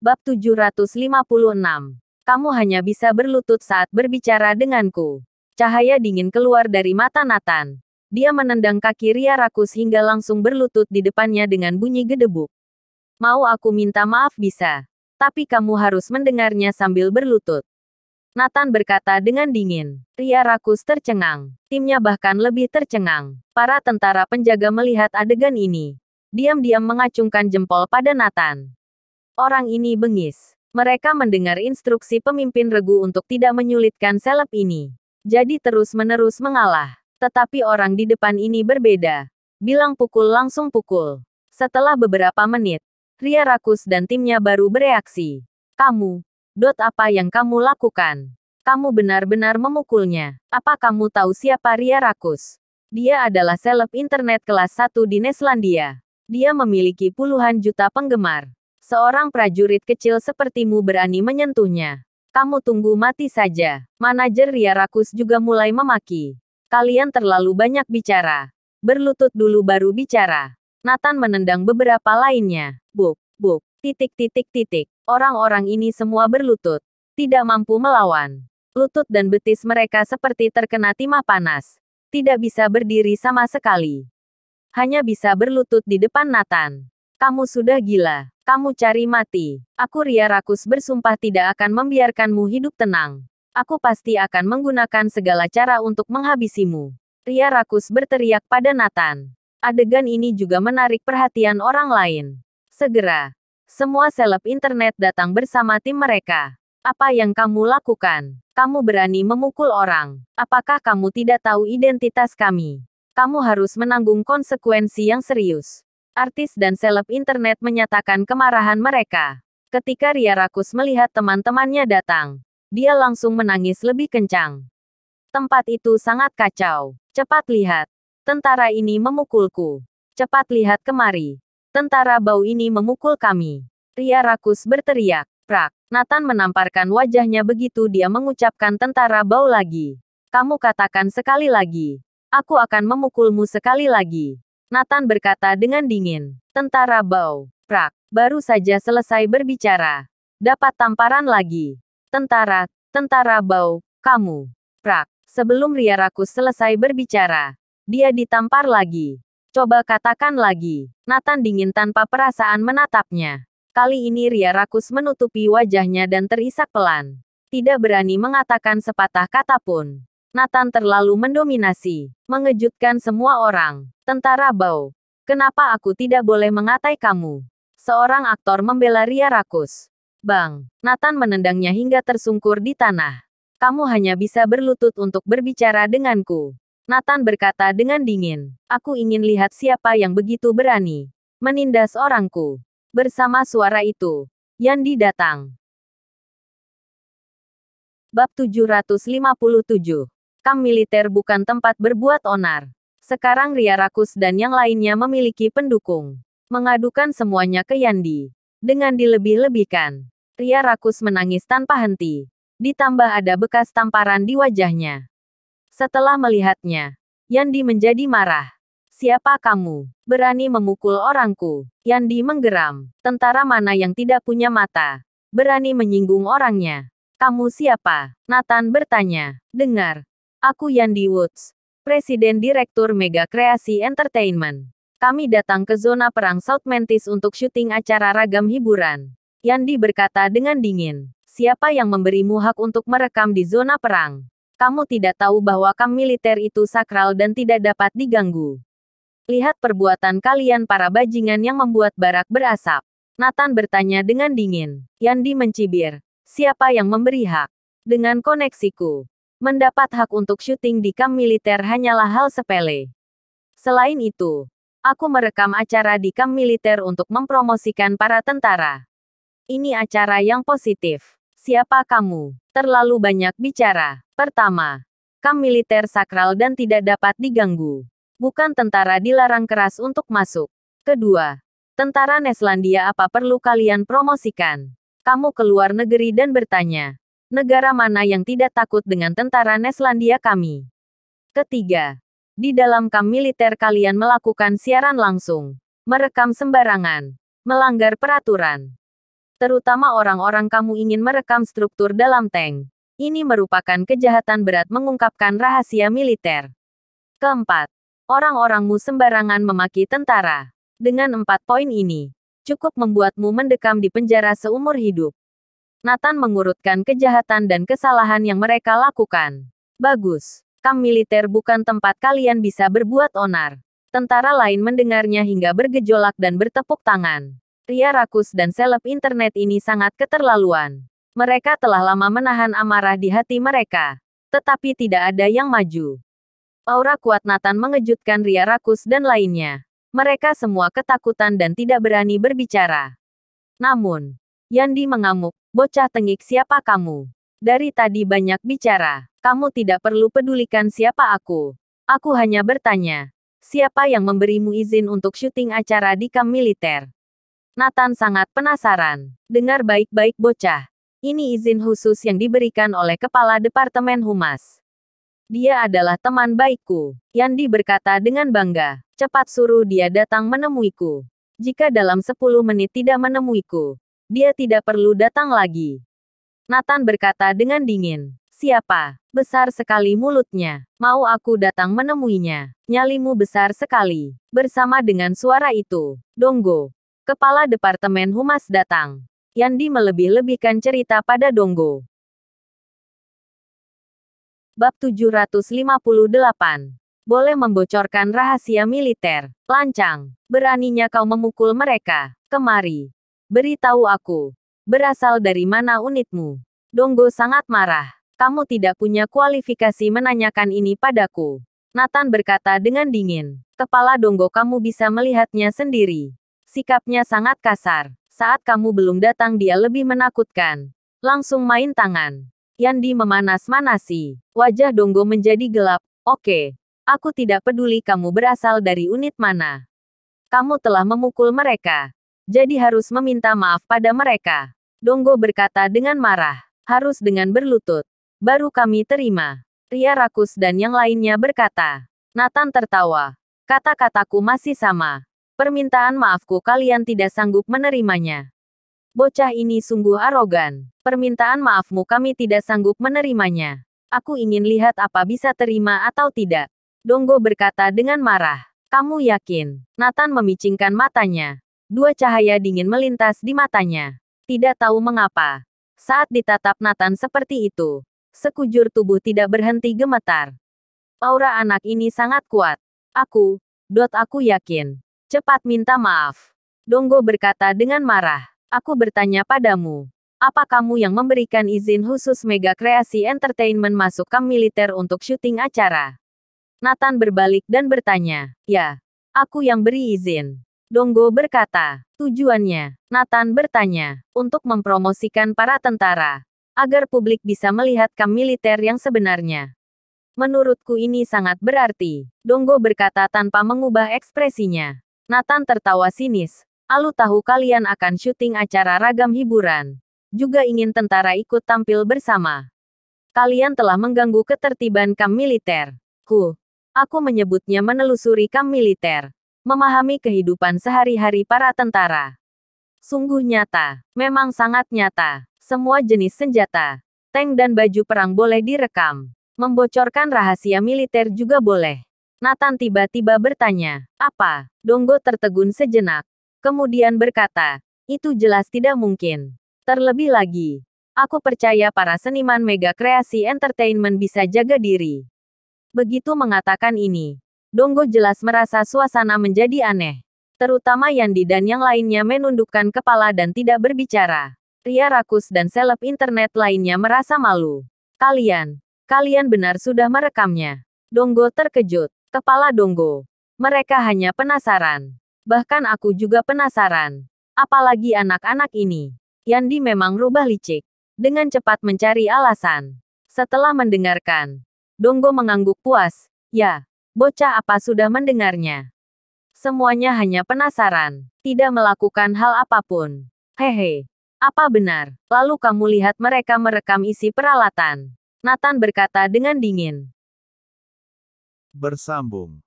Bab 756. Kamu hanya bisa berlutut saat berbicara denganku. Cahaya dingin keluar dari mata Nathan. Dia menendang kaki Ria rakus hingga langsung berlutut di depannya dengan bunyi gedebuk. Mau aku minta maaf bisa. Tapi kamu harus mendengarnya sambil berlutut. Nathan berkata dengan dingin. Ria rakus tercengang. Timnya bahkan lebih tercengang. Para tentara penjaga melihat adegan ini. Diam-diam mengacungkan jempol pada Nathan. Orang ini bengis. Mereka mendengar instruksi pemimpin regu untuk tidak menyulitkan seleb ini. Jadi terus-menerus mengalah. Tetapi orang di depan ini berbeda. Bilang pukul langsung pukul. Setelah beberapa menit, Ria rakus dan timnya baru bereaksi. Kamu, apa yang kamu lakukan? Kamu benar-benar memukulnya. Apa kamu tahu siapa Ria rakus? Dia adalah seleb internet kelas 1 di Neslandia. Dia memiliki puluhan juta penggemar. Seorang prajurit kecil sepertimu berani menyentuhnya. Kamu tunggu mati saja. Manajer Ria rakus juga mulai memaki. Kalian terlalu banyak bicara. Berlutut dulu baru bicara. Nathan menendang beberapa lainnya. Buk. Orang-orang ini semua berlutut. Tidak mampu melawan. Lutut dan betis mereka seperti terkena timah panas. Tidak bisa berdiri sama sekali. Hanya bisa berlutut di depan Nathan. Kamu sudah gila. Kamu cari mati. Aku Ria rakus bersumpah tidak akan membiarkanmu hidup tenang. Aku pasti akan menggunakan segala cara untuk menghabisimu. Ria rakus berteriak pada Nathan. Adegan ini juga menarik perhatian orang lain. Segera, semua seleb internet datang bersama tim mereka. Apa yang kamu lakukan? Kamu berani memukul orang. Apakah kamu tidak tahu identitas kami? Kamu harus menanggung konsekuensi yang serius. Artis dan seleb internet menyatakan kemarahan mereka. Ketika Ria rakus melihat teman-temannya datang, dia langsung menangis lebih kencang. Tempat itu sangat kacau. Cepat lihat. Tentara ini memukulku. Cepat lihat kemari. Tentara bau ini memukul kami. Ria rakus berteriak. Prak. Nathan menamparkan wajahnya begitu dia mengucapkan tentara bau lagi. Kamu katakan sekali lagi. Aku akan memukulmu sekali lagi. Nathan berkata dengan dingin. Tentara bau. Prak. Baru saja selesai berbicara. Dapat tamparan lagi. Tentara bau. Kamu. Prak. Sebelum Ria rakus selesai berbicara, dia ditampar lagi. Coba katakan lagi. Nathan dingin tanpa perasaan menatapnya. Kali ini Ria rakus menutupi wajahnya dan terisak pelan. Tidak berani mengatakan sepatah kata pun. Nathan terlalu mendominasi. Mengejutkan semua orang. Tentara bau. Kenapa aku tidak boleh mengatai kamu? Seorang aktor membela Ria rakus. Bang. Nathan menendangnya hingga tersungkur di tanah. Kamu hanya bisa berlutut untuk berbicara denganku. Nathan berkata dengan dingin. Aku ingin lihat siapa yang begitu berani menindas orangku. Bersama suara itu, Yandi datang. Bab 757. Kamp militer bukan tempat berbuat onar. Sekarang Ria rakus dan yang lainnya memiliki pendukung. Mengadukan semuanya ke Yandi. Dengan dilebih-lebihkan. Ria rakus menangis tanpa henti. Ditambah ada bekas tamparan di wajahnya. Setelah melihatnya, Yandi menjadi marah. Siapa kamu? Berani memukul orangku? Yandi menggeram. Tentara mana yang tidak punya mata? Berani menyinggung orangnya? Kamu siapa? Nathan bertanya. Dengar. Aku Yandi Woods, Presiden Direktur Mega Kreasi Entertainment. Kami datang ke zona perang South Mantis untuk syuting acara ragam hiburan. Yandi berkata dengan dingin. Siapa yang memberimu hak untuk merekam di zona perang? Kamu tidak tahu bahwa kamp militer itu sakral dan tidak dapat diganggu. Lihat perbuatan kalian para bajingan yang membuat barak berasap. Nathan bertanya dengan dingin. Yandi mencibir. Siapa yang memberi hak? Dengan koneksiku. Mendapat hak untuk syuting di kamp militer hanyalah hal sepele. Selain itu, aku merekam acara di kamp militer untuk mempromosikan para tentara. Ini acara yang positif. Siapa kamu? Terlalu banyak bicara. Pertama, kamp militer sakral dan tidak dapat diganggu. Bukan tentara dilarang keras untuk masuk. Kedua, tentara Neslandia apa perlu kalian promosikan? Kamu keluar negeri dan bertanya. Negara mana yang tidak takut dengan tentara Neslandia kami? Ketiga, di dalam kamp militer kalian melakukan siaran langsung, merekam sembarangan, melanggar peraturan. Terutama orang-orang kamu ingin merekam struktur dalam tank. Ini merupakan kejahatan berat mengungkapkan rahasia militer. Keempat, orang-orangmu sembarangan memaki tentara. Dengan 4 poin ini, cukup membuatmu mendekam di penjara seumur hidup. Nathan mengurutkan kejahatan dan kesalahan yang mereka lakukan. Bagus. Kamp militer bukan tempat kalian bisa berbuat onar. Tentara lain mendengarnya hingga bergejolak dan bertepuk tangan. Pria rakus dan seleb internet ini sangat keterlaluan. Mereka telah lama menahan amarah di hati mereka. Tetapi tidak ada yang maju. Aura kuat Nathan mengejutkan Ria rakus dan lainnya. Mereka semua ketakutan dan tidak berani berbicara. Namun, Yandi mengamuk, bocah tengik siapa kamu? Dari tadi banyak bicara. Kamu tidak perlu pedulikan siapa aku. Aku hanya bertanya. Siapa yang memberimu izin untuk syuting acara di kamp militer? Nathan sangat penasaran. Dengar baik-baik bocah. Ini izin khusus yang diberikan oleh Kepala Departemen Humas. Dia adalah teman baikku. Yandi berkata dengan bangga. Cepat suruh dia datang menemuiku. Jika dalam 10 menit tidak menemuiku, dia tidak perlu datang lagi. Nathan berkata dengan dingin. Siapa? Besar sekali mulutnya. Mau aku datang menemuinya? Nyalimu besar sekali. Bersama dengan suara itu, Donggo, Kepala Departemen Humas datang. Yandi melebih-lebihkan cerita pada Donggo. Bab 758. Boleh membocorkan rahasia militer. Lancang. Beraninya kau memukul mereka. Kemari. Beritahu aku. Berasal dari mana unitmu? Donggo sangat marah. Kamu tidak punya kualifikasi menanyakan ini padaku. Nathan berkata dengan dingin. Kepala Donggo kamu bisa melihatnya sendiri. Sikapnya sangat kasar. Saat kamu belum datang dia lebih menakutkan. Langsung main tangan. Yandi memanas-manasi. Wajah Donggo menjadi gelap. Oke. Aku tidak peduli kamu berasal dari unit mana. Kamu telah memukul mereka. Jadi harus meminta maaf pada mereka. Donggo berkata dengan marah. Harus dengan berlutut. Baru kami terima. Ria rakus dan yang lainnya berkata. Nathan tertawa. Kata-kataku masih sama. Permintaan maafku kalian tidak sanggup menerimanya. Bocah ini sungguh arogan. Permintaan maafmu kami tidak sanggup menerimanya. Aku ingin lihat apa bisa terima atau tidak. Donggo berkata dengan marah. Kamu yakin? Nathan memicingkan matanya. 2 cahaya dingin melintas di matanya. Tidak tahu mengapa. Saat ditatap Nathan seperti itu, sekujur tubuh tidak berhenti gemetar. Aura anak ini sangat kuat. Aku yakin. Cepat minta maaf. Donggo berkata dengan marah. Aku bertanya padamu. Apa kamu yang memberikan izin khusus Mega Kreasi Entertainment masuk kamp militer untuk syuting acara? Nathan berbalik dan bertanya. Ya, aku yang beri izin. Donggo berkata. Tujuannya, Nathan bertanya, untuk mempromosikan para tentara, agar publik bisa melihat kamp militer yang sebenarnya. Menurutku ini sangat berarti. Donggo berkata tanpa mengubah ekspresinya. Nathan tertawa sinis. Alu tahu kalian akan syuting acara ragam hiburan. Juga ingin tentara ikut tampil bersama. Kalian telah mengganggu ketertiban kamp militer. Aku menyebutnya menelusuri kamp militer. Memahami kehidupan sehari-hari para tentara. Sungguh nyata. Memang sangat nyata. Semua jenis senjata, tank dan baju perang boleh direkam. Membocorkan rahasia militer juga boleh. Nathan tiba-tiba bertanya. Apa? Donggo tertegun sejenak. Kemudian berkata. Itu jelas tidak mungkin. Terlebih lagi. Aku percaya para seniman Mega Kreasi Entertainment bisa jaga diri. Begitu mengatakan ini, Donggo jelas merasa suasana menjadi aneh. Terutama Yandi dan yang lainnya menundukkan kepala dan tidak berbicara. Ria rakus dan seleb internet lainnya merasa malu. Kalian benar sudah merekamnya. Donggo terkejut. Kepala Donggo. Mereka hanya penasaran. Bahkan aku juga penasaran. Apalagi anak-anak ini. Yandi memang rubah licik. Dengan cepat mencari alasan. Setelah mendengarkan, Donggo mengangguk puas. Ya, bocah apa sudah mendengarnya? Semuanya hanya penasaran. Tidak melakukan hal apapun. Hehe. Apa benar? Lalu kamu lihat mereka merekam isi peralatan. Nathan berkata dengan dingin. Bersambung.